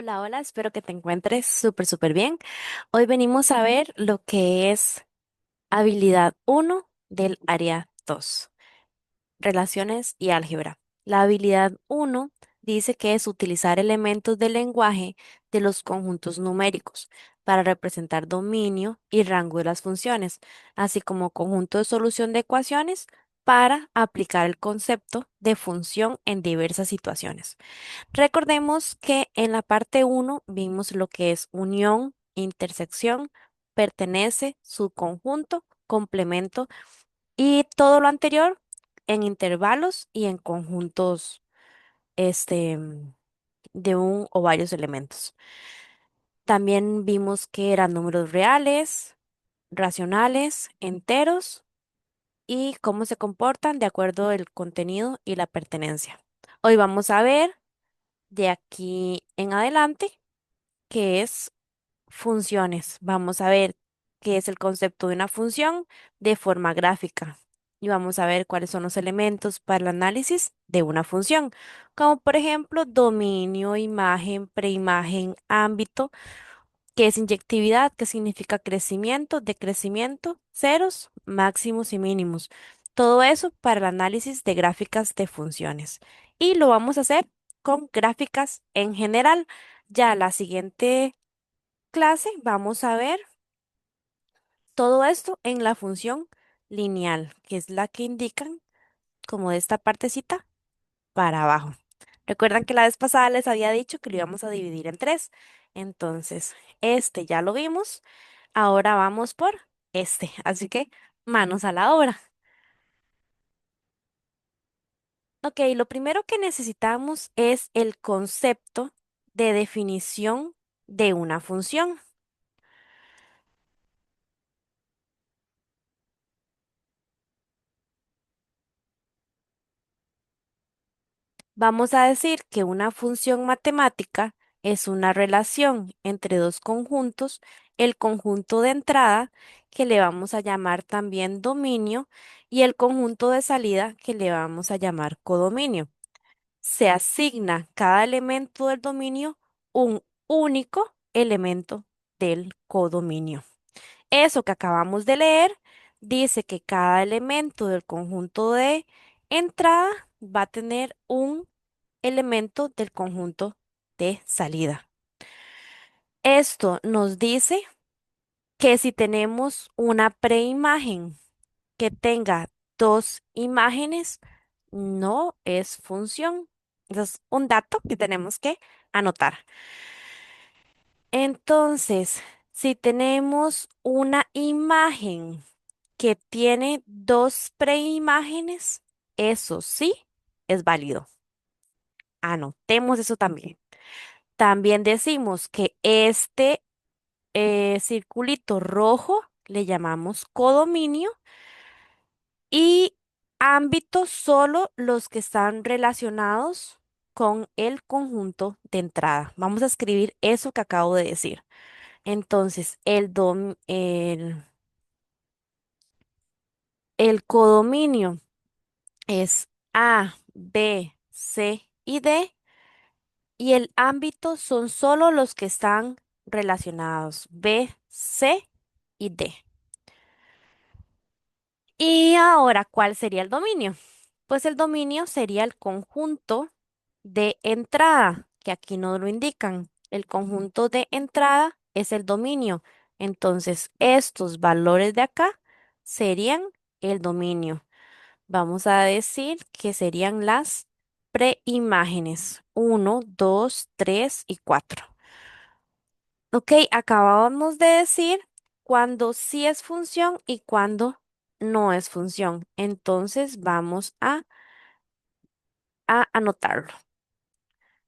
Hola, hola, espero que te encuentres súper bien. Hoy venimos a ver lo que es habilidad uno del área 2, relaciones y álgebra. La habilidad uno dice que es utilizar elementos del lenguaje de los conjuntos numéricos para representar dominio y rango de las funciones, así como conjunto de solución de ecuaciones para aplicar el concepto de función en diversas situaciones. Recordemos que en la parte uno vimos lo que es unión, intersección, pertenece, subconjunto, complemento y todo lo anterior en intervalos y en conjuntos este, de un o varios elementos. También vimos que eran números reales, racionales, enteros y cómo se comportan de acuerdo al contenido y la pertenencia. Hoy vamos a ver de aquí en adelante qué es funciones. Vamos a ver qué es el concepto de una función de forma gráfica. Y vamos a ver cuáles son los elementos para el análisis de una función, como por ejemplo dominio, imagen, preimagen, ámbito, qué es inyectividad, qué significa crecimiento, decrecimiento, ceros, máximos y mínimos. Todo eso para el análisis de gráficas de funciones. Y lo vamos a hacer con gráficas en general. Ya la siguiente clase vamos a ver todo esto en la función lineal, que es la que indican como de esta partecita para abajo. Recuerdan que la vez pasada les había dicho que lo íbamos a dividir en tres. Entonces, este ya lo vimos. Ahora vamos por este. Así que manos a la obra. Ok, lo primero que necesitamos es el concepto de definición de una función. Vamos a decir que una función matemática es una relación entre dos conjuntos, el conjunto de entrada, que le vamos a llamar también dominio, y el conjunto de salida, que le vamos a llamar codominio. Se asigna cada elemento del dominio un único elemento del codominio. Eso que acabamos de leer dice que cada elemento del conjunto de entrada va a tener un elemento del conjunto de salida. Esto nos dice que si tenemos una preimagen que tenga dos imágenes, no es función. Eso es un dato que tenemos que anotar. Entonces, si tenemos una imagen que tiene dos preimágenes, eso sí es válido. Anotemos eso también. También decimos que este circulito rojo le llamamos codominio y ámbito solo los que están relacionados con el conjunto de entrada. Vamos a escribir eso que acabo de decir. Entonces, el codominio es A, B, C y D y el ámbito son solo los que están relacionados B, C y D. Y ahora, ¿cuál sería el dominio? Pues el dominio sería el conjunto de entrada, que aquí no lo indican. El conjunto de entrada es el dominio. Entonces, estos valores de acá serían el dominio. Vamos a decir que serían las preimágenes uno, 2, 3 y 4. Ok, acabábamos de decir cuando sí es función y cuando no es función. Entonces vamos a anotarlo.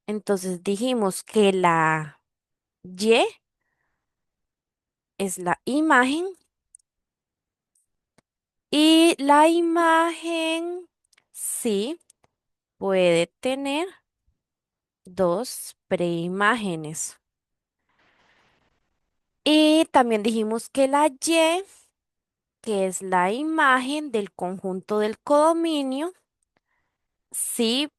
Entonces dijimos que la Y es la imagen y la imagen sí puede tener dos preimágenes. Y también dijimos que la Y, que es la imagen del conjunto del codominio, sí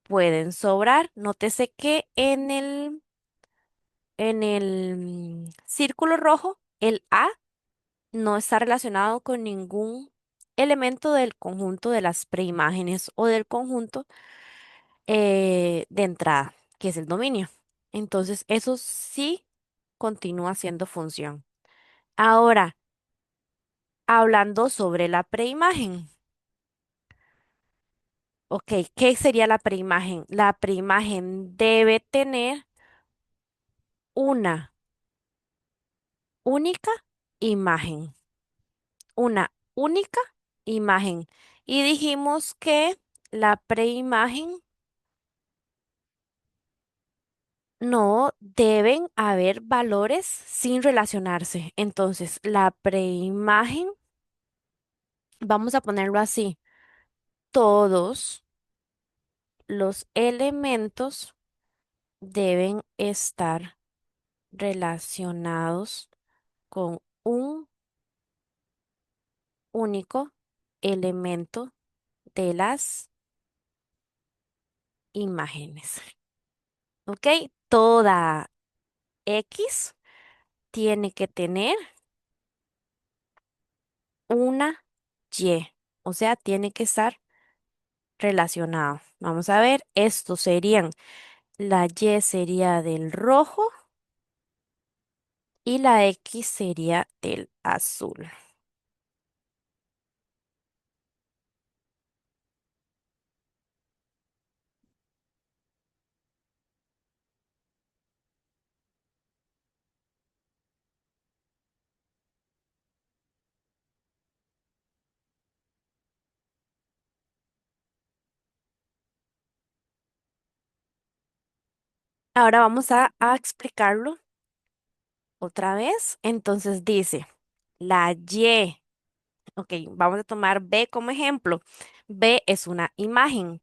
pueden sobrar. Nótese que en el en el círculo rojo, el A no está relacionado con ningún elemento del conjunto de las preimágenes o del conjunto de entrada, que es el dominio. Entonces, eso sí continúa siendo función. Ahora, hablando sobre la preimagen. Ok, ¿qué sería la preimagen? La preimagen debe tener una única imagen. Una única imagen. Y dijimos que la preimagen no deben haber valores sin relacionarse. Entonces, la preimagen, vamos a ponerlo así, todos los elementos deben estar relacionados con un único elemento de las imágenes. ¿Ok? Toda X tiene que tener una Y, o sea, tiene que estar relacionado. Vamos a ver, estos serían, la Y sería del rojo y la X sería del azul. Ahora vamos a explicarlo otra vez. Entonces dice, la Y, ok, vamos a tomar B como ejemplo. B es una imagen.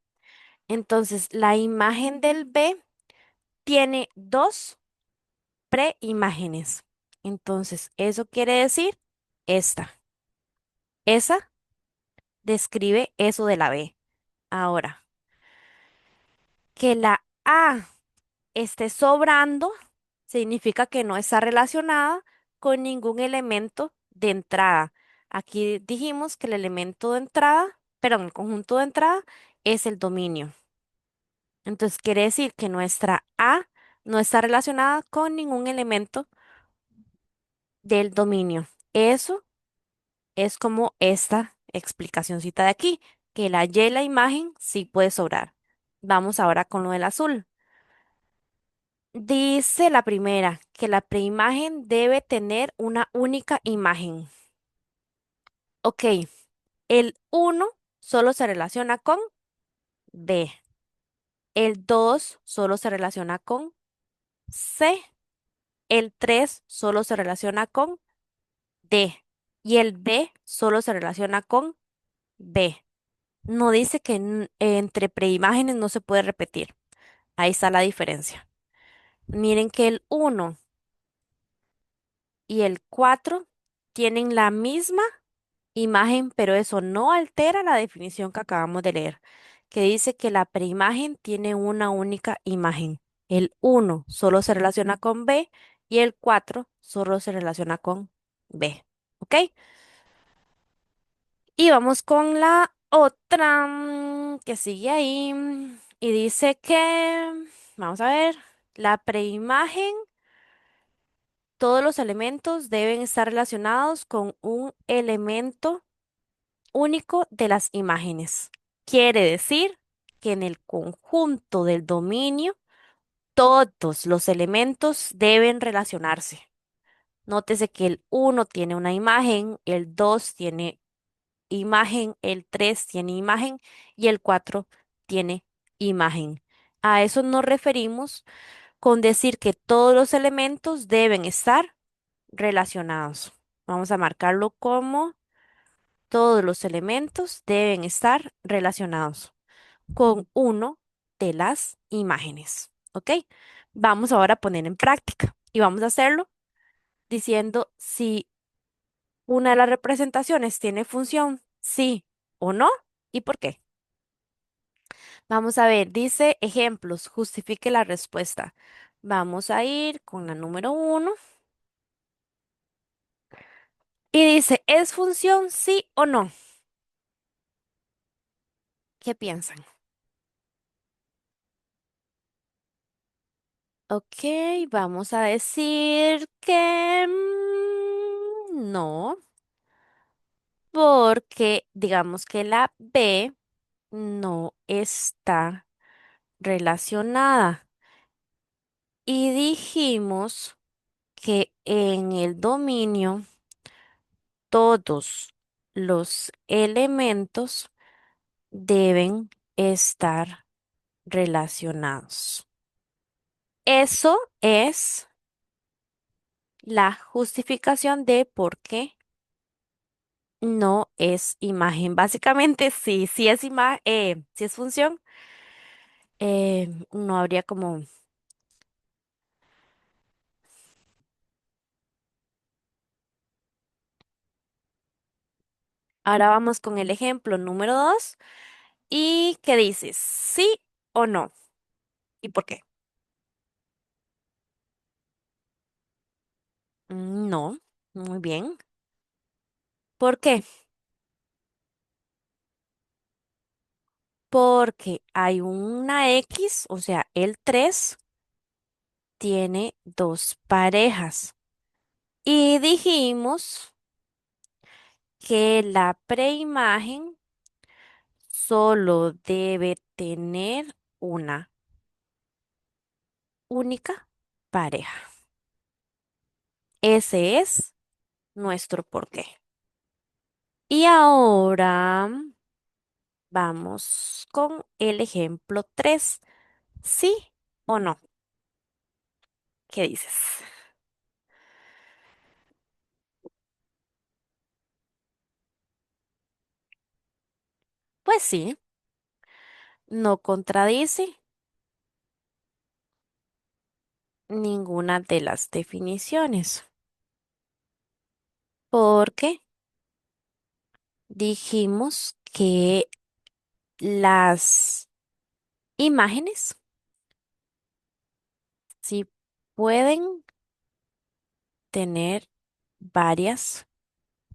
Entonces, la imagen del B tiene dos preimágenes. Entonces, eso quiere decir esta. Esa describe eso de la B. Ahora, que la A esté sobrando significa que no está relacionada con ningún elemento de entrada. Aquí dijimos que el elemento de entrada, perdón, el conjunto de entrada es el dominio. Entonces, quiere decir que nuestra A no está relacionada con ningún elemento del dominio. Eso es como esta explicacioncita de aquí, que la Y, la imagen, sí puede sobrar. Vamos ahora con lo del azul. Dice la primera, que la preimagen debe tener una única imagen. Ok, el uno solo se relaciona con B. El 2 solo se relaciona con C. El 3 solo se relaciona con D. Y el B solo se relaciona con B. No dice que entre preimágenes no se puede repetir. Ahí está la diferencia. Miren que el uno y el 4 tienen la misma imagen, pero eso no altera la definición que acabamos de leer, que dice que la preimagen tiene una única imagen. El uno solo se relaciona con B y el 4 solo se relaciona con B. ¿Ok? Y vamos con la otra que sigue ahí y dice que, vamos a ver, la preimagen, todos los elementos deben estar relacionados con un elemento único de las imágenes. Quiere decir que en el conjunto del dominio, todos los elementos deben relacionarse. Nótese que el uno tiene una imagen, el 2 tiene imagen, el 3 tiene imagen y el 4 tiene imagen. A eso nos referimos con decir que todos los elementos deben estar relacionados. Vamos a marcarlo como todos los elementos deben estar relacionados con uno de las imágenes. ¿Ok? Vamos ahora a poner en práctica y vamos a hacerlo diciendo si una de las representaciones tiene función sí o no y por qué. Vamos a ver, dice ejemplos, justifique la respuesta. Vamos a ir con la número uno y dice, ¿es función sí o no? ¿Qué piensan? Ok, vamos a decir que no, porque digamos que la B no está relacionada. Y dijimos que en el dominio todos los elementos deben estar relacionados. Eso es la justificación de por qué no es imagen. Básicamente, sí, sí es sí es función, no habría como. Ahora vamos con el ejemplo número 2. ¿Y qué dices? ¿Sí o no? ¿Y por qué? No, muy bien. ¿Por qué? Porque hay una X, o sea, el 3 tiene dos parejas. Y dijimos que la preimagen solo debe tener una única pareja. Ese es nuestro porqué. Y ahora vamos con el ejemplo 3. ¿Sí o no? ¿Qué dices? Pues sí, no contradice ninguna de las definiciones, porque dijimos que las imágenes sí pueden tener varias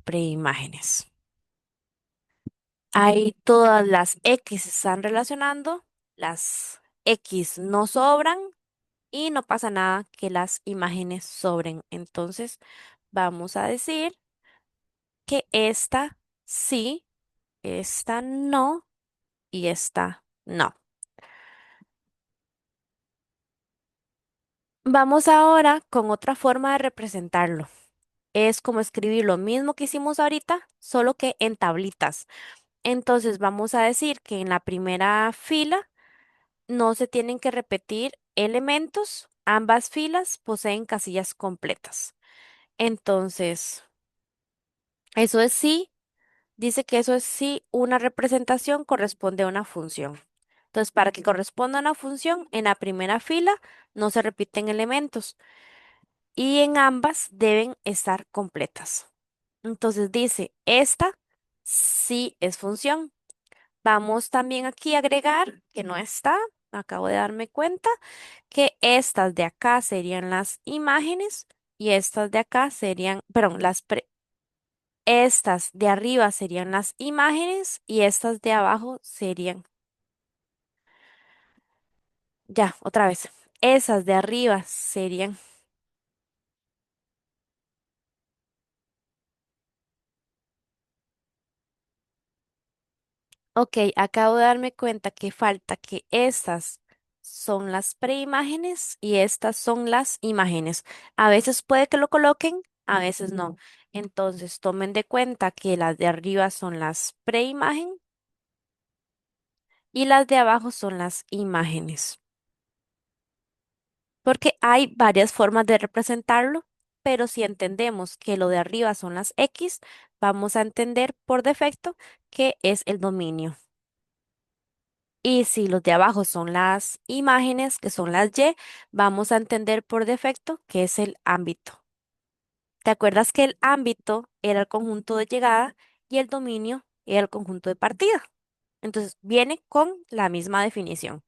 preimágenes. Ahí todas las X se están relacionando, las X no sobran y no pasa nada que las imágenes sobren. Entonces, vamos a decir que esta sí, esta no y esta no. Vamos ahora con otra forma de representarlo. Es como escribir lo mismo que hicimos ahorita, solo que en tablitas. Entonces vamos a decir que en la primera fila no se tienen que repetir elementos. Ambas filas poseen casillas completas. Entonces, eso es sí, dice que eso es sí, una representación corresponde a una función. Entonces, para que corresponda a una función, en la primera fila no se repiten elementos y en ambas deben estar completas. Entonces dice, esta sí es función. Vamos también aquí a agregar que no está, acabo de darme cuenta, que estas de acá serían las imágenes y estas de acá serían, perdón, estas de arriba serían las imágenes y estas de abajo serían, ya, otra vez, esas de arriba serían. Ok, acabo de darme cuenta que falta que estas son las preimágenes y estas son las imágenes. A veces puede que lo coloquen, a veces no. Entonces tomen de cuenta que las de arriba son las preimagen y las de abajo son las imágenes. Porque hay varias formas de representarlo, pero si entendemos que lo de arriba son las X, vamos a entender por defecto que es el dominio. Y si los de abajo son las imágenes, que son las Y, vamos a entender por defecto que es el ámbito. ¿Te acuerdas que el ámbito era el conjunto de llegada y el dominio era el conjunto de partida? Entonces, viene con la misma definición.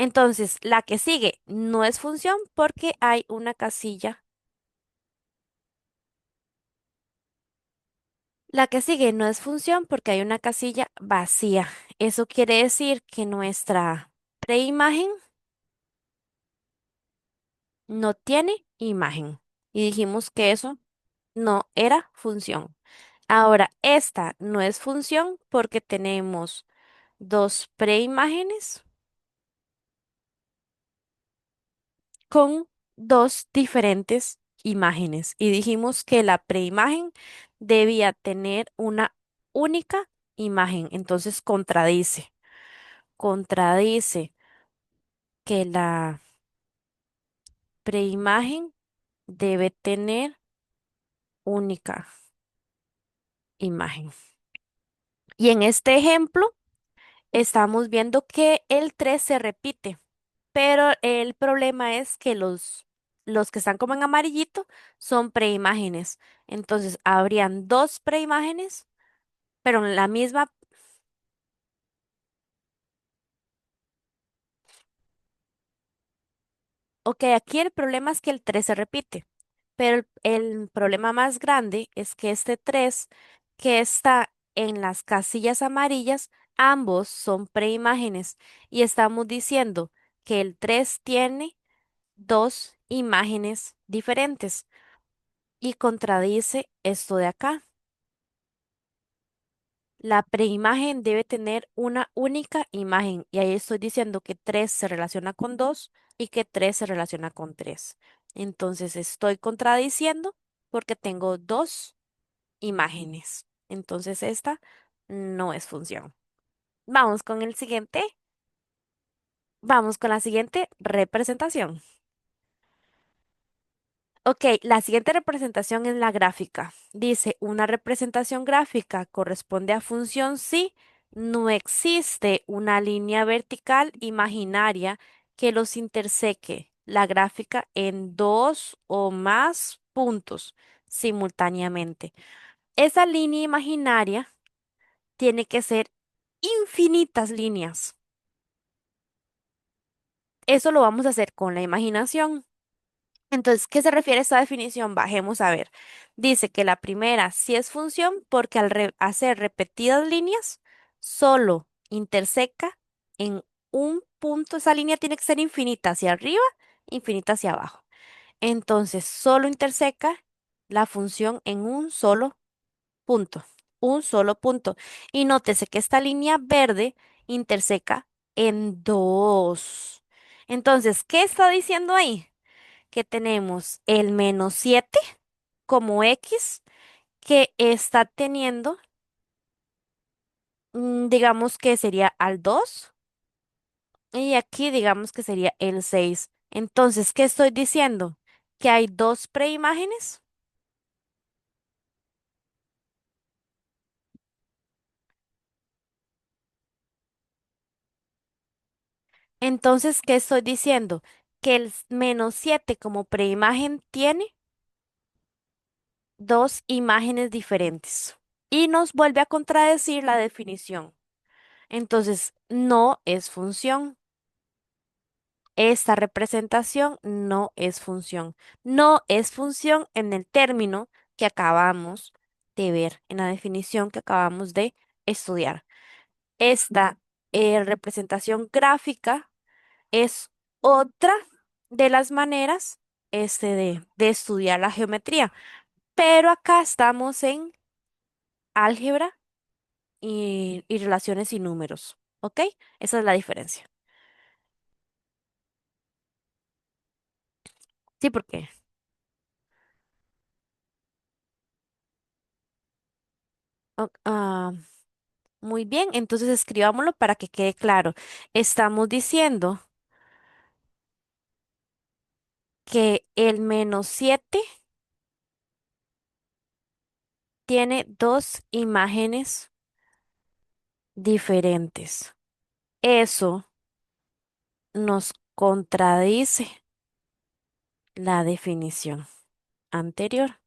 Entonces, la que sigue no es función porque hay una casilla. La que sigue no es función porque hay una casilla vacía. Eso quiere decir que nuestra preimagen no tiene imagen. Y dijimos que eso no era función. Ahora, esta no es función porque tenemos dos preimágenes con dos diferentes imágenes. Y dijimos que la preimagen debía tener una única imagen. Entonces contradice que la preimagen debe tener única imagen. Y en este ejemplo estamos viendo que el 3 se repite, pero el problema es que los que están como en amarillito son preimágenes. Entonces habrían dos preimágenes, pero en la misma. Ok, aquí el problema es que el 3 se repite, pero el problema más grande es que este 3 que está en las casillas amarillas, ambos son preimágenes y estamos diciendo que el 3 tiene dos imágenes diferentes y contradice esto de acá. La preimagen debe tener una única imagen y ahí estoy diciendo que 3 se relaciona con 2 y que 3 se relaciona con 3. Entonces estoy contradiciendo porque tengo dos imágenes. Entonces esta no es función. Vamos con el siguiente. Vamos con la siguiente representación. Ok, la siguiente representación es la gráfica. Dice, una representación gráfica corresponde a función si no existe una línea vertical imaginaria que los interseque la gráfica en dos o más puntos simultáneamente. Esa línea imaginaria tiene que ser infinitas líneas. Eso lo vamos a hacer con la imaginación. Entonces, ¿qué se refiere a esta definición? Bajemos a ver. Dice que la primera sí es función porque al hacer repetidas líneas, solo interseca en un punto. Esa línea tiene que ser infinita hacia arriba, infinita hacia abajo. Entonces, solo interseca la función en punto, un solo punto. Y nótese que esta línea verde interseca en dos. Entonces, ¿qué está diciendo ahí? Que tenemos el -7 como X que está teniendo, digamos que sería al 2 y aquí digamos que sería el 6. Entonces, ¿qué estoy diciendo? Que hay dos preimágenes. Entonces, ¿qué estoy diciendo? Que el -7 como preimagen tiene dos imágenes diferentes. Y nos vuelve a contradecir la definición. Entonces, no es función. Esta representación no es función. No es función en el término que acabamos de ver, en la definición que acabamos de estudiar. Esta representación gráfica es otra de las maneras de estudiar la geometría. Pero acá estamos en álgebra y relaciones y números. ¿Ok? Esa es la diferencia. Sí, porque muy bien, entonces escribámoslo para que quede claro. Estamos diciendo que el -7 tiene dos imágenes diferentes. Eso nos contradice la definición anterior.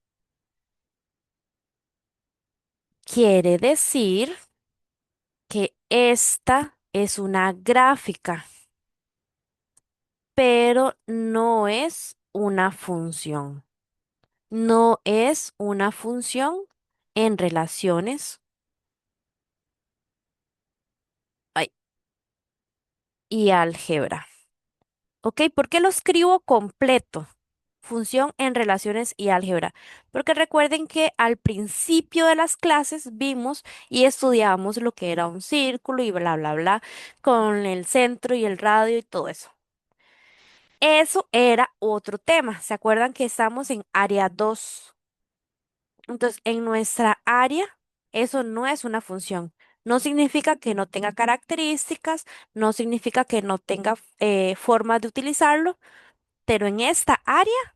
Quiere decir que esta es una gráfica pero no es una función. No es una función en relaciones ay, y álgebra. ¿Ok? ¿Por qué lo escribo completo? Función en relaciones y álgebra. Porque recuerden que al principio de las clases vimos y estudiamos lo que era un círculo y bla, bla, bla, con el centro y el radio y todo eso. Eso era otro tema. ¿Se acuerdan que estamos en área 2? Entonces, en nuestra área, eso no es una función. No significa que no tenga características, no significa que no tenga formas de utilizarlo, pero en esta área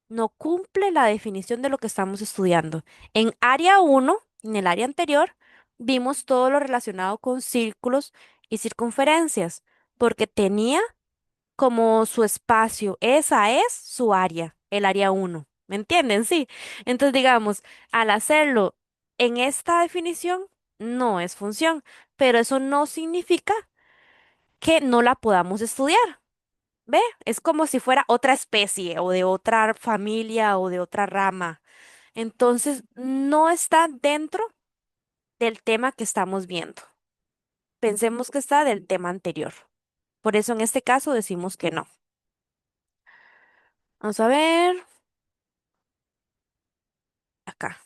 no cumple la definición de lo que estamos estudiando. En área 1, en el área anterior, vimos todo lo relacionado con círculos y circunferencias, porque tenía como su espacio. Esa es su área, el área 1. ¿Me entienden? Sí. Entonces, digamos, al hacerlo en esta definición, no es función, pero eso no significa que no la podamos estudiar. ¿Ve? Es como si fuera otra especie o de otra familia o de otra rama. Entonces, no está dentro del tema que estamos viendo. Pensemos que está del tema anterior. Por eso en este caso decimos que no. Vamos a ver acá.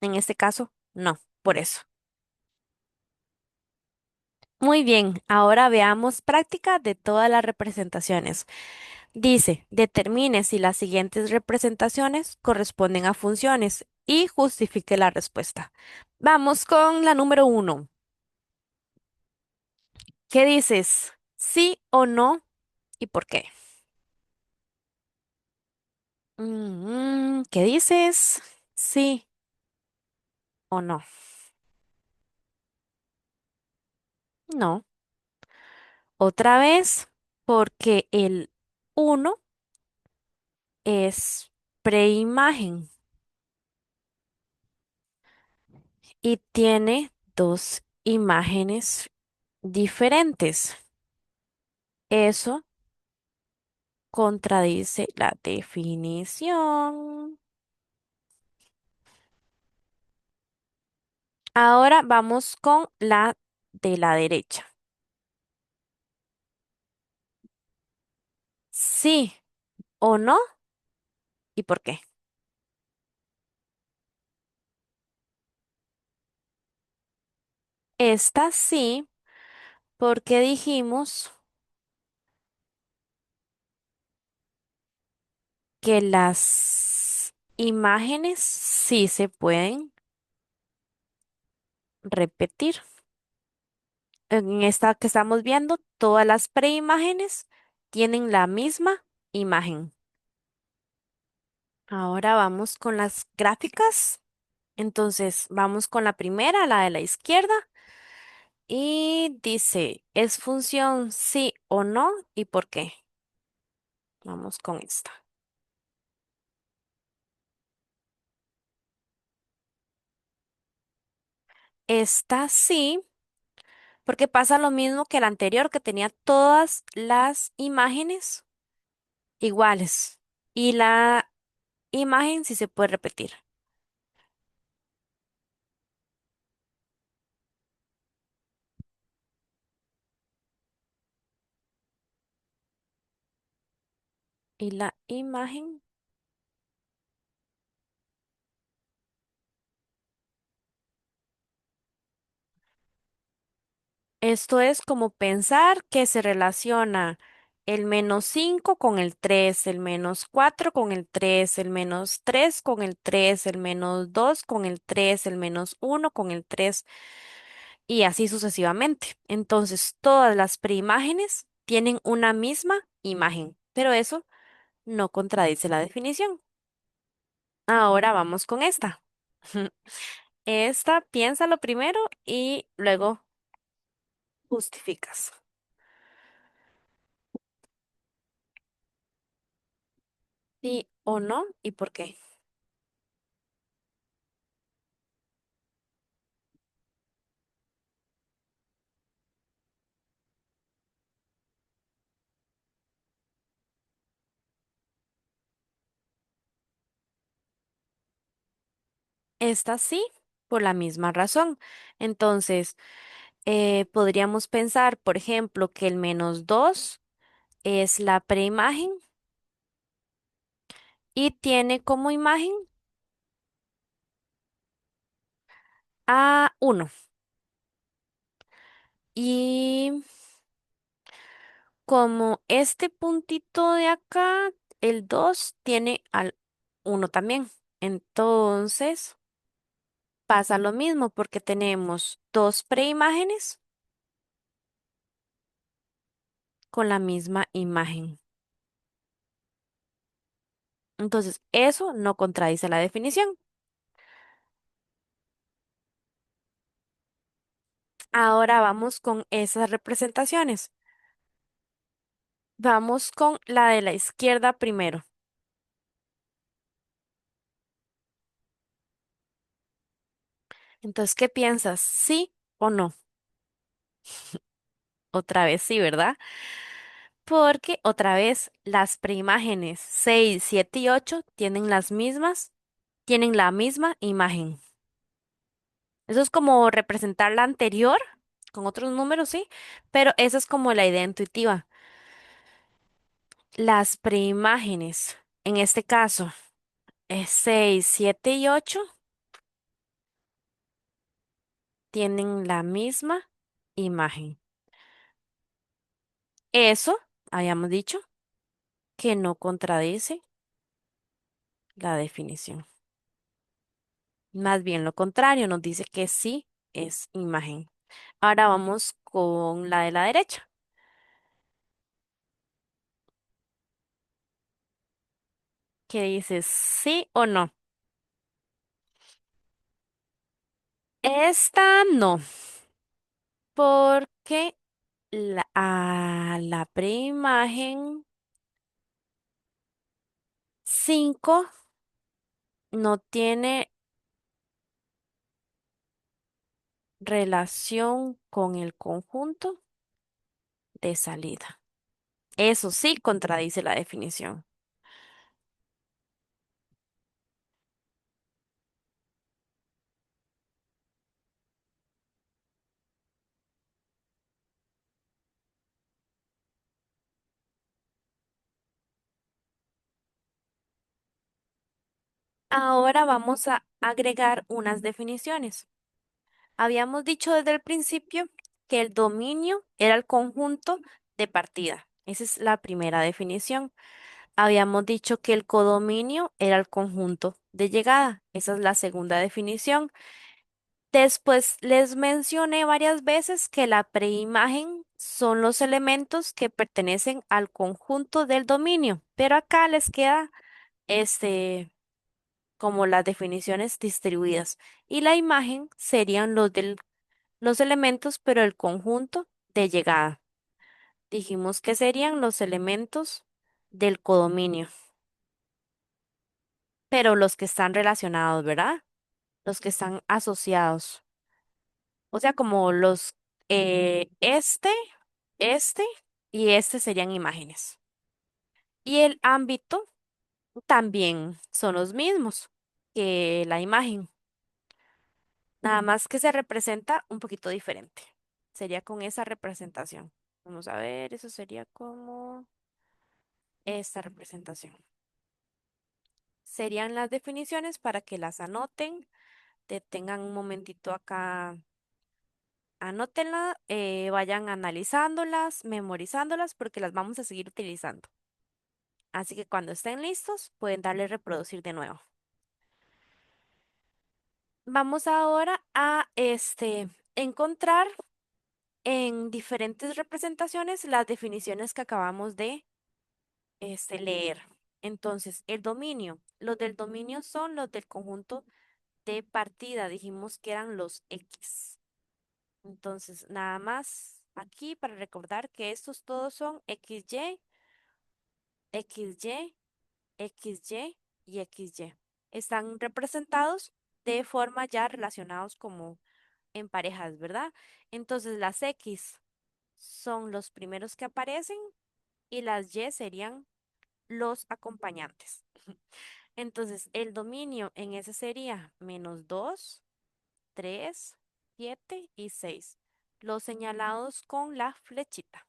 En este caso, no, por eso. Muy bien, ahora veamos práctica de todas las representaciones. Dice, determine si las siguientes representaciones corresponden a funciones y justifique la respuesta. Vamos con la número 1. ¿Qué dices? ¿Sí o no? ¿Y por qué? ¿Qué dices? ¿Sí o no? No. Otra vez, porque el uno es preimagen y tiene dos imágenes diferentes. Eso contradice la definición. Ahora vamos con la de la derecha. ¿Sí o no? ¿Y por qué? Esta sí, porque dijimos que las imágenes sí se pueden repetir. En esta que estamos viendo, todas las preimágenes tienen la misma imagen. Ahora vamos con las gráficas. Entonces, vamos con la primera, la de la izquierda, y dice, ¿es función sí o no? ¿Y por qué? Vamos con esta. Esta sí, porque pasa lo mismo que la anterior, que tenía todas las imágenes iguales. Y la imagen sí se puede repetir. Y la imagen, esto es como pensar que se relaciona el -5 con el 3, el -4 con el 3, el -3 con el 3, el -2 con el 3, el -1 con el 3 y así sucesivamente. Entonces, todas las preimágenes tienen una misma imagen, pero eso no contradice la definición. Ahora vamos con esta. Esta, piénsalo primero y luego justificas. ¿Sí o no? ¿Y por qué? Esta sí, por la misma razón. Entonces, podríamos pensar, por ejemplo, que el -2 es la preimagen y tiene como imagen a 1. Y como este puntito de acá, el 2 tiene al 1 también. Entonces, pasa lo mismo porque tenemos dos preimágenes con la misma imagen. Entonces, eso no contradice la definición. Ahora vamos con esas representaciones. Vamos con la de la izquierda primero. Entonces, ¿qué piensas? ¿Sí o no? Otra vez sí, ¿verdad? Porque otra vez las preimágenes 6, 7 y 8 tienen la misma imagen. Eso es como representar la anterior con otros números, sí, pero esa es como la idea intuitiva. Las preimágenes, en este caso, es 6, 7 y 8 tienen la misma imagen. Eso, habíamos dicho, que no contradice la definición. Más bien lo contrario, nos dice que sí es imagen. Ahora vamos con la de la derecha, que dice sí o no. Esta no, porque la preimagen 5 no tiene relación con el conjunto de salida. Eso sí contradice la definición. Ahora vamos a agregar unas definiciones. Habíamos dicho desde el principio que el dominio era el conjunto de partida. Esa es la primera definición. Habíamos dicho que el codominio era el conjunto de llegada. Esa es la segunda definición. Después les mencioné varias veces que la preimagen son los elementos que pertenecen al conjunto del dominio, pero acá les queda este como las definiciones distribuidas y la imagen serían los elementos, pero el conjunto de llegada. Dijimos que serían los elementos del codominio, pero los que están relacionados, ¿verdad? Los que están asociados. O sea, como los este y este serían imágenes. Y el ámbito también son los mismos que la imagen, nada más que se representa un poquito diferente. Sería con esa representación. Vamos a ver, eso sería como esta representación. Serían las definiciones para que las anoten, detengan un momentito acá, anótenla, vayan analizándolas, memorizándolas, porque las vamos a seguir utilizando. Así que cuando estén listos, pueden darle reproducir de nuevo. Vamos ahora a encontrar en diferentes representaciones las definiciones que acabamos de leer. Entonces, el dominio. Los del dominio son los del conjunto de partida. Dijimos que eran los X. Entonces, nada más aquí para recordar que estos todos son XY, XY, XY y XY. Están representados de forma ya relacionados como en parejas, ¿verdad? Entonces, las X son los primeros que aparecen y las Y serían los acompañantes. Entonces, el dominio en ese sería -2, 3, 7 y 6. Los señalados con la flechita.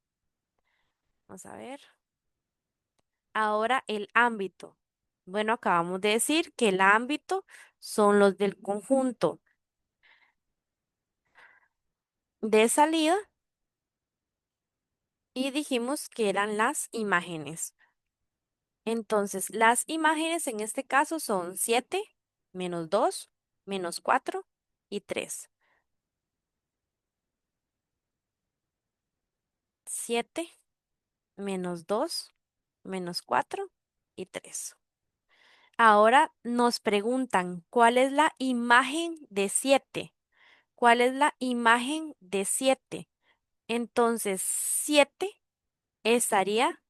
Vamos a ver. Ahora el ámbito. Bueno, acabamos de decir que el ámbito son los del conjunto de salida y dijimos que eran las imágenes. Entonces, las imágenes en este caso son 7, -2, -4 y 3. 7, -2, -4 y 3. Ahora nos preguntan, ¿cuál es la imagen de 7? ¿Cuál es la imagen de 7? Entonces, 7 estaría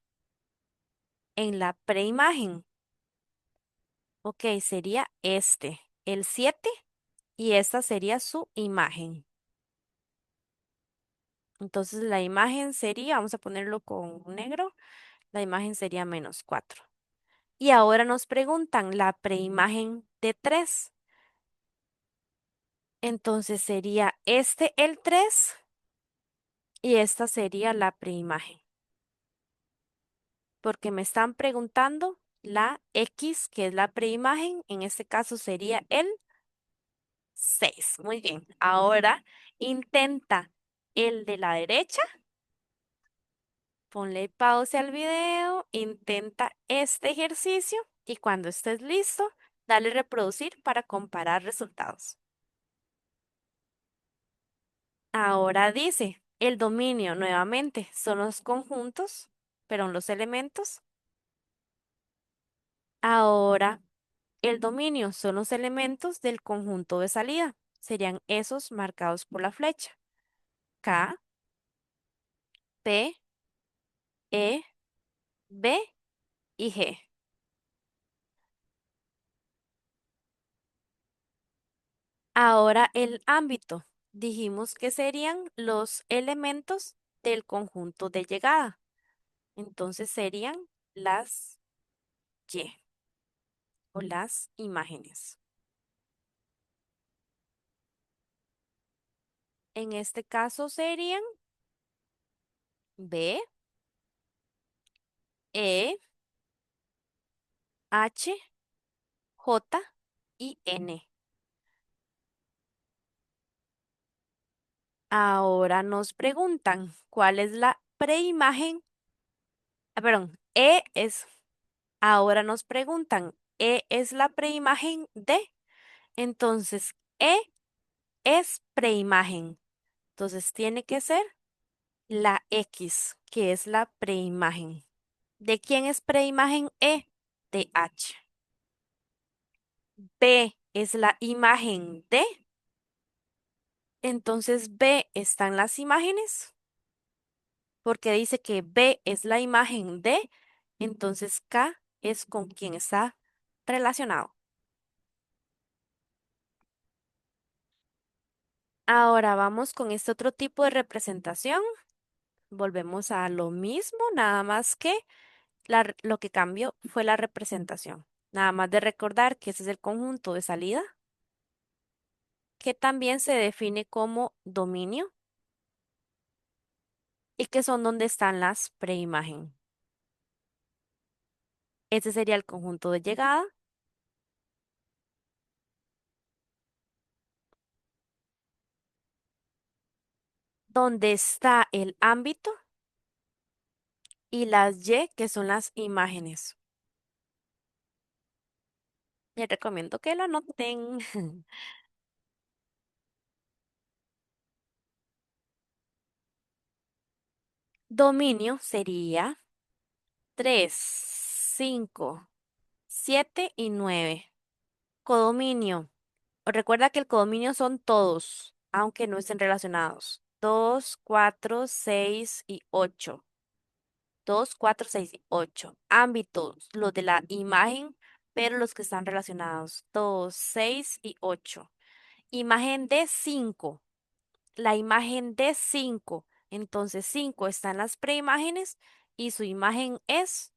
en la preimagen. Ok, sería este, el 7, y esta sería su imagen. Entonces, la imagen sería, vamos a ponerlo con negro, la imagen sería -4. Y ahora nos preguntan la preimagen de 3. Entonces, sería este el 3 y esta sería la preimagen. Porque me están preguntando la X, que es la preimagen, en este caso sería el 6. Muy bien. Ahora intenta el de la derecha. Ponle pausa al video, intenta este ejercicio y cuando estés listo, dale reproducir para comparar resultados. Ahora dice, el dominio nuevamente son los conjuntos, pero los elementos. Ahora el dominio son los elementos del conjunto de salida. Serían esos marcados por la flecha. K, P, E, B y G. Ahora el ámbito. Dijimos que serían los elementos del conjunto de llegada. Entonces serían las Y o las imágenes. En este caso serían B, E, H, J y N. Ahora nos preguntan cuál es la preimagen. Perdón, E es. Ahora nos preguntan, E es la preimagen de. Entonces, E es preimagen. Entonces, tiene que ser la X, que es la preimagen. ¿De quién es preimagen E? De H. B es la imagen de. Entonces, B están las imágenes, porque dice que B es la imagen de. Entonces, K es con quien está relacionado. Ahora vamos con este otro tipo de representación. Volvemos a lo mismo, nada más que lo que cambió fue la representación. Nada más de recordar que ese es el conjunto de salida, que también se define como dominio y que son donde están las preimagen. Ese sería el conjunto de llegada, donde está el ámbito y las Y, que son las imágenes. Les recomiendo que lo anoten. Dominio sería 3, 5, 7 y 9. Codominio. Recuerda que el codominio son todos, aunque no estén relacionados. 2, 4, 6 y 8. 2, 4, 6 y 8. Ámbitos, los de la imagen, pero los que están relacionados. 2, 6 y 8. Imagen de 5. La imagen de 5. Entonces 5 están las preimágenes y su imagen es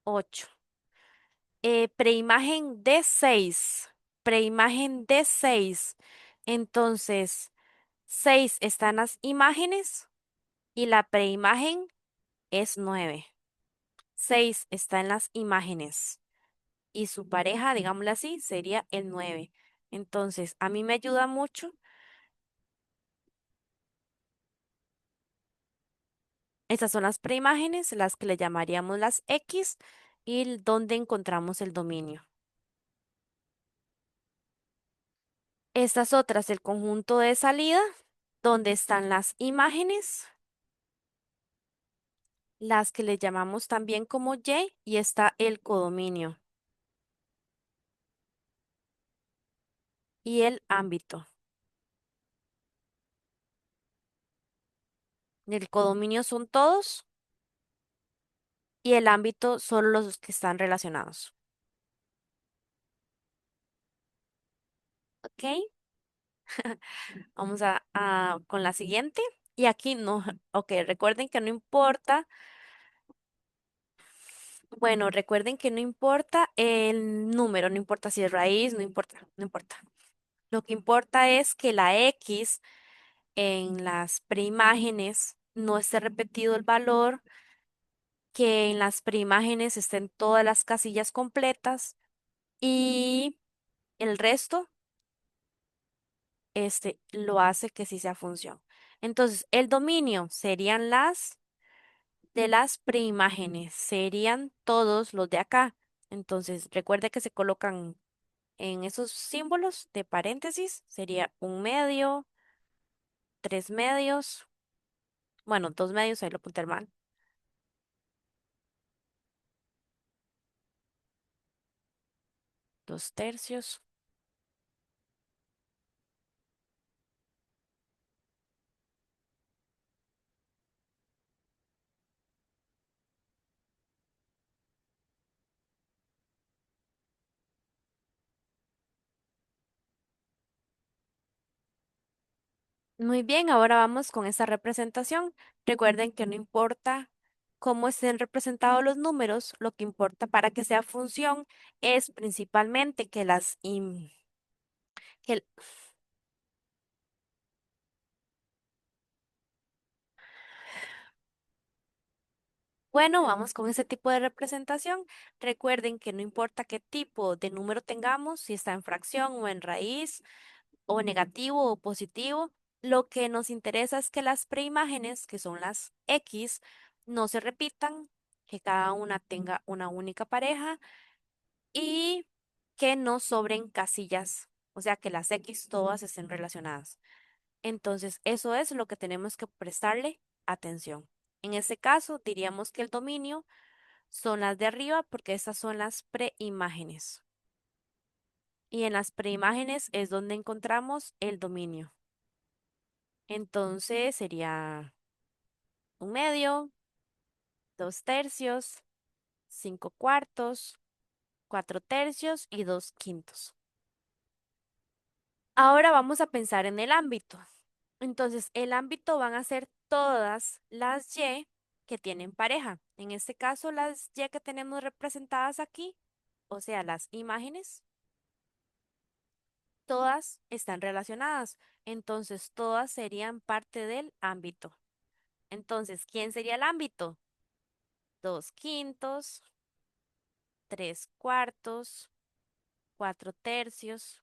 8. Preimagen de 6. Preimagen de 6. Entonces, 6 están las imágenes y la preimagen es 9. 6 está en las imágenes y su pareja, digámoslo así, sería el 9. Entonces, a mí me ayuda mucho. Estas son las preimágenes, las que le llamaríamos las X y donde encontramos el dominio. Estas otras, el conjunto de salida, donde están las imágenes, las que le llamamos también como y está el codominio y el ámbito. El codominio son todos y el ámbito son los que están relacionados. ¿Ok? Vamos con la siguiente. Y aquí no, ok, recuerden que no importa, bueno, recuerden que no importa el número, no importa si es raíz, no importa, no importa. Lo que importa es que la X en las preimágenes no esté repetido el valor, que en las preimágenes estén todas las casillas completas y el resto, lo hace que sí sea función. Entonces, el dominio serían las de las preimágenes, serían todos los de acá. Entonces, recuerde que se colocan en esos símbolos de paréntesis, sería un medio, tres medios, bueno, dos medios, ahí lo apunté mal, dos tercios. Muy bien, ahora vamos con esta representación. Recuerden que no importa cómo estén representados los números, lo que importa para que sea función es principalmente que el- bueno, vamos con ese tipo de representación. Recuerden que no importa qué tipo de número tengamos, si está en fracción o en raíz, o negativo o positivo, lo que nos interesa es que las preimágenes, que son las X, no se repitan, que cada una tenga una única pareja y que no sobren casillas, o sea, que las X todas estén relacionadas. Entonces, eso es lo que tenemos que prestarle atención. En este caso, diríamos que el dominio son las de arriba porque estas son las preimágenes. Y en las preimágenes es donde encontramos el dominio. Entonces sería un medio, dos tercios, cinco cuartos, cuatro tercios y dos quintos. Ahora vamos a pensar en el ámbito. Entonces, el ámbito van a ser todas las Y que tienen pareja. En este caso, las Y que tenemos representadas aquí, o sea, las imágenes, todas están relacionadas. Entonces, todas serían parte del ámbito. Entonces, ¿quién sería el ámbito? Dos quintos, tres cuartos, cuatro tercios,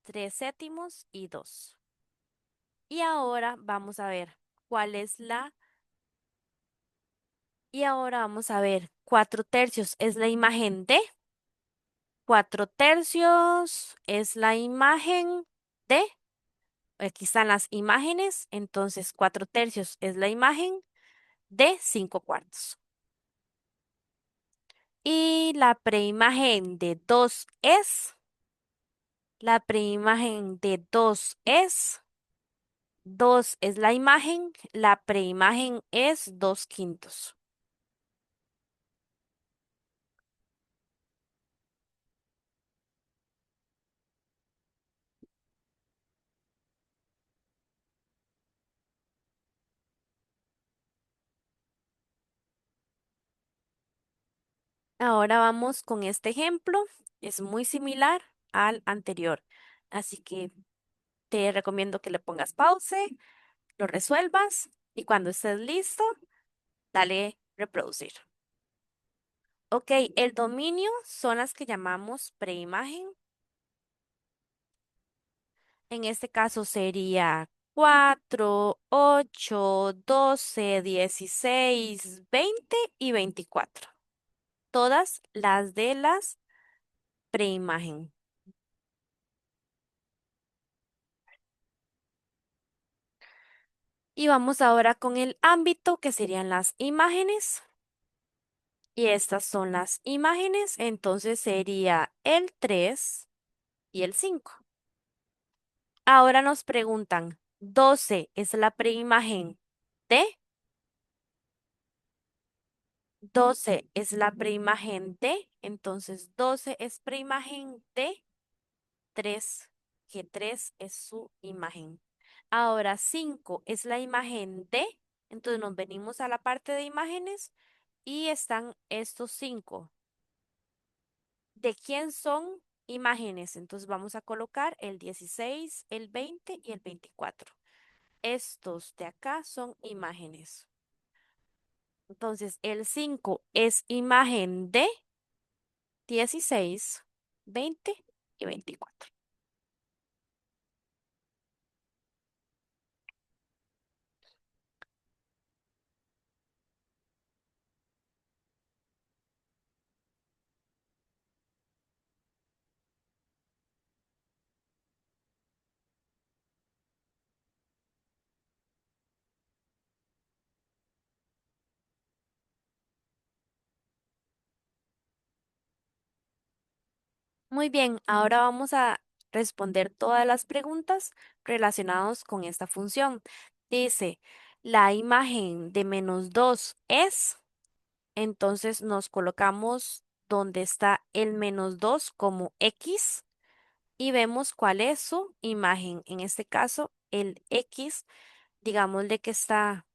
tres séptimos y dos. Y ahora vamos a ver cuál es y ahora vamos a ver, cuatro tercios es la imagen de, cuatro tercios es la imagen de, aquí están las imágenes, entonces cuatro tercios es la imagen de cinco cuartos. Y la preimagen de 2 es, la preimagen de 2 es, 2 es la imagen, la preimagen es dos quintos. Ahora vamos con este ejemplo. Es muy similar al anterior. Así que te recomiendo que le pongas pause, lo resuelvas y cuando estés listo, dale reproducir. Ok, el dominio son las que llamamos preimagen. En este caso sería 4, 8, 12, 16, 20 y 24. Todas las de las preimagen. Y vamos ahora con el ámbito, que serían las imágenes. Y estas son las imágenes, entonces sería el 3 y el 5. Ahora nos preguntan, 12 es la preimagen de, 12 es la preimagen de, entonces 12 es preimagen de 3, que 3 es su imagen. Ahora 5 es la imagen de, entonces nos venimos a la parte de imágenes y están estos 5. ¿De quién son imágenes? Entonces vamos a colocar el 16, el 20 y el 24. Estos de acá son imágenes. Entonces el 5 es imagen de 16, 20 y 24. Muy bien, ahora vamos a responder todas las preguntas relacionadas con esta función. Dice, la imagen de -2 es, entonces nos colocamos donde está el -2 como X y vemos cuál es su imagen. En este caso, el X, digámosle que está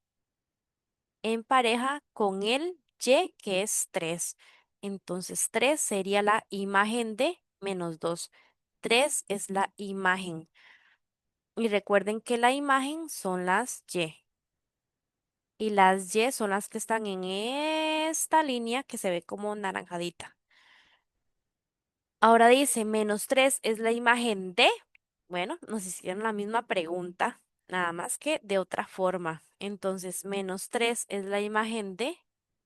en pareja con el Y, que es 3. Entonces, 3 sería la imagen de -2. 3 es la imagen. Y recuerden que la imagen son las Y. Y las Y son las que están en esta línea que se ve como naranjadita. Ahora dice, -3 es la imagen de, bueno, nos hicieron la misma pregunta, nada más que de otra forma. Entonces, -3 es la imagen de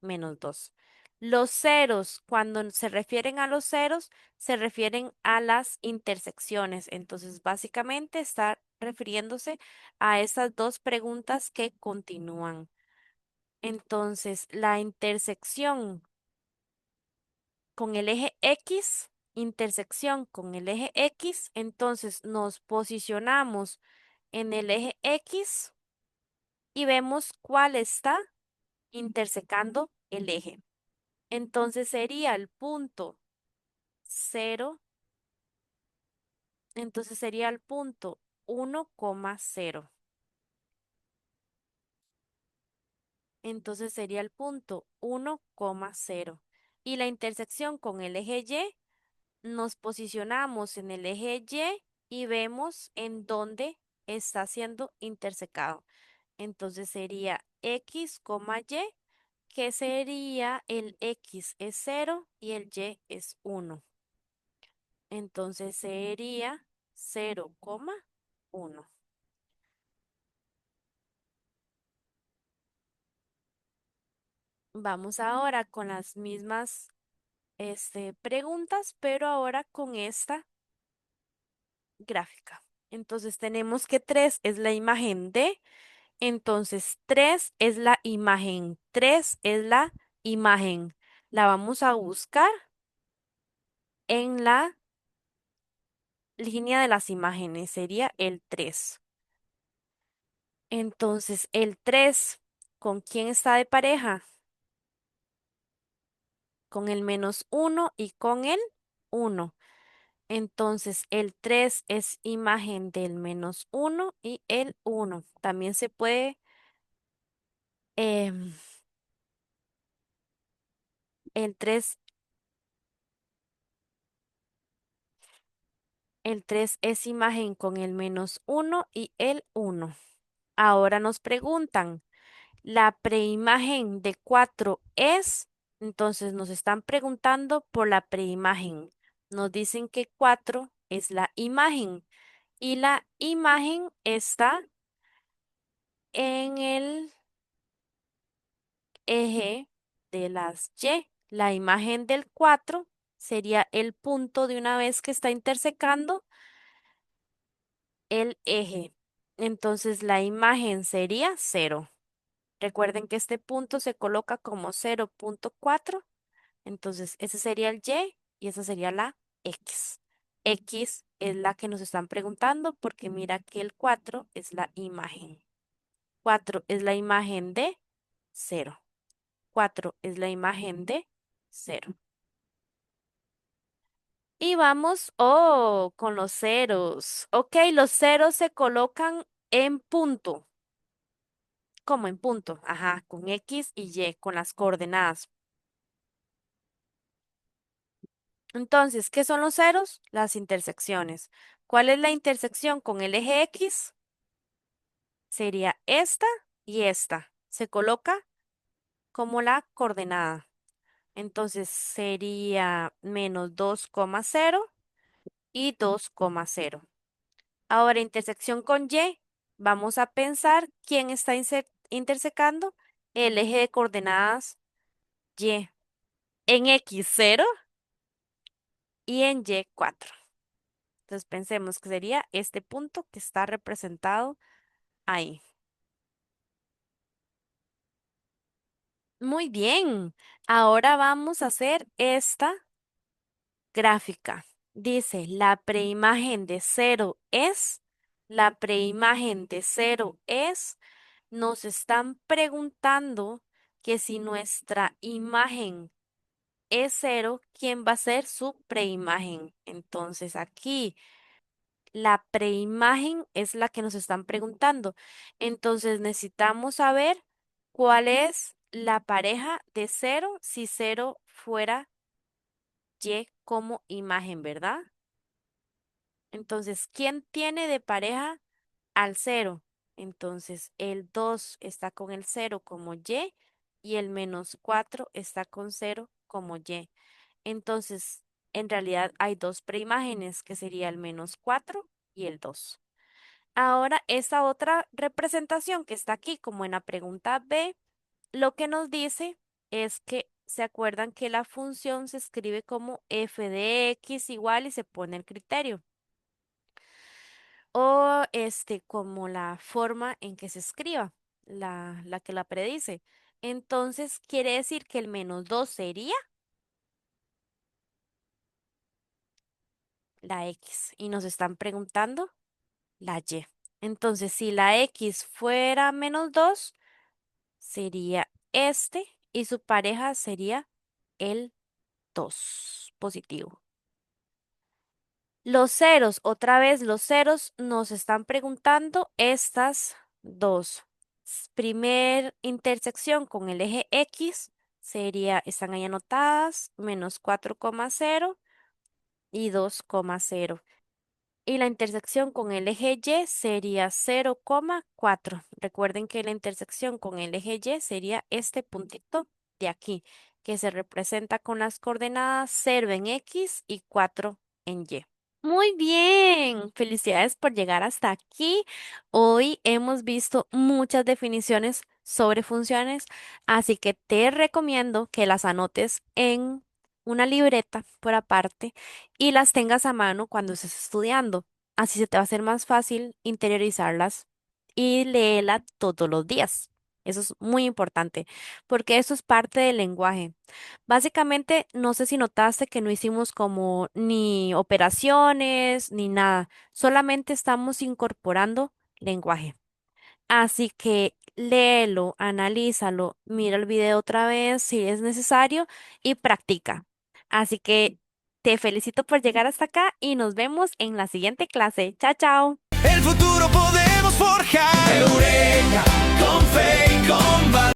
-2. Los ceros, cuando se refieren a los ceros, se refieren a las intersecciones. Entonces, básicamente está refiriéndose a estas dos preguntas que continúan. Entonces, la intersección con el eje X, intersección con el eje X, entonces nos posicionamos en el eje X y vemos cuál está intersecando el eje. Entonces sería el punto 0, entonces sería el punto 1,0. Entonces sería el punto 1,0. Y la intersección con el eje Y, nos posicionamos en el eje Y y vemos en dónde está siendo intersecado. Entonces sería X, Y, que sería el X es 0 y el Y es 1. Entonces sería 0,1. Vamos ahora con las mismas preguntas, pero ahora con esta gráfica. Entonces tenemos que 3 es la imagen de, entonces 3 es la imagen, 3 es la imagen. La vamos a buscar en la línea de las imágenes, sería el 3. Entonces el 3, ¿con quién está de pareja? Con el -1 y con el 1. Entonces el 3 es imagen del -1 y el 1. También se puede em, el 3. El 3 es imagen con el -1 y el 1. Ahora nos preguntan, ¿la preimagen de 4 es? Entonces nos están preguntando por la preimagen. Nos dicen que 4 es la imagen y la imagen está en el eje de las Y. La imagen del 4 sería el punto de una vez que está intersecando el eje. Entonces la imagen sería 0. Recuerden que este punto se coloca como 0,4. Entonces ese sería el Y y esa sería la X. X es la que nos están preguntando porque mira que el 4 es la imagen. 4 es la imagen de 0. 4 es la imagen de 0. Y vamos, con los ceros. Ok, los ceros se colocan en punto. ¿Cómo en punto? Ajá, con X y Y, con las coordenadas. Entonces, ¿qué son los ceros? Las intersecciones. ¿Cuál es la intersección con el eje X? Sería esta y esta. Se coloca como la coordenada. Entonces sería -2,0 y 2,0. Ahora, intersección con Y, vamos a pensar quién está intersecando el eje de coordenadas Y en X0 y en Y4. Entonces pensemos que sería este punto que está representado ahí. Muy bien. Ahora vamos a hacer esta gráfica. Dice, la preimagen de 0 es, la preimagen de 0 es, nos están preguntando que si nuestra imagen es 0, ¿quién va a ser su preimagen? Entonces aquí la preimagen es la que nos están preguntando. Entonces necesitamos saber cuál es la pareja de 0 si 0 fuera Y como imagen, ¿verdad? Entonces, ¿quién tiene de pareja al 0? Entonces, el 2 está con el 0 como Y y el -4 está con 0 como Y. Entonces, en realidad hay dos preimágenes que sería el -4 y el 2. Ahora, esta otra representación que está aquí, como en la pregunta B, lo que nos dice es que se acuerdan que la función se escribe como f de x igual y se pone el criterio. O como la forma en que se escriba, la que la predice. Entonces, quiere decir que el -2 sería la x. Y nos están preguntando la y. Entonces, si la x fuera -2 sería este y su pareja sería el 2 positivo. Los ceros, otra vez los ceros nos están preguntando estas dos. Primer intersección con el eje X sería, están ahí anotadas, -4,0 y 2,0. Y la intersección con el eje Y sería 0,4. Recuerden que la intersección con el eje Y sería este puntito de aquí, que se representa con las coordenadas 0 en X y 4 en Y. Muy bien, felicidades por llegar hasta aquí. Hoy hemos visto muchas definiciones sobre funciones, así que te recomiendo que las anotes en una libreta por aparte y las tengas a mano cuando estés estudiando. Así se te va a hacer más fácil interiorizarlas y léela todos los días. Eso es muy importante porque eso es parte del lenguaje. Básicamente, no sé si notaste que no hicimos como ni operaciones ni nada, solamente estamos incorporando lenguaje. Así que léelo, analízalo, mira el video otra vez si es necesario y practica. Así que te felicito por llegar hasta acá y nos vemos en la siguiente clase. Chao, chao. El futuro podemos forjar. Eureka, con fe y con valor.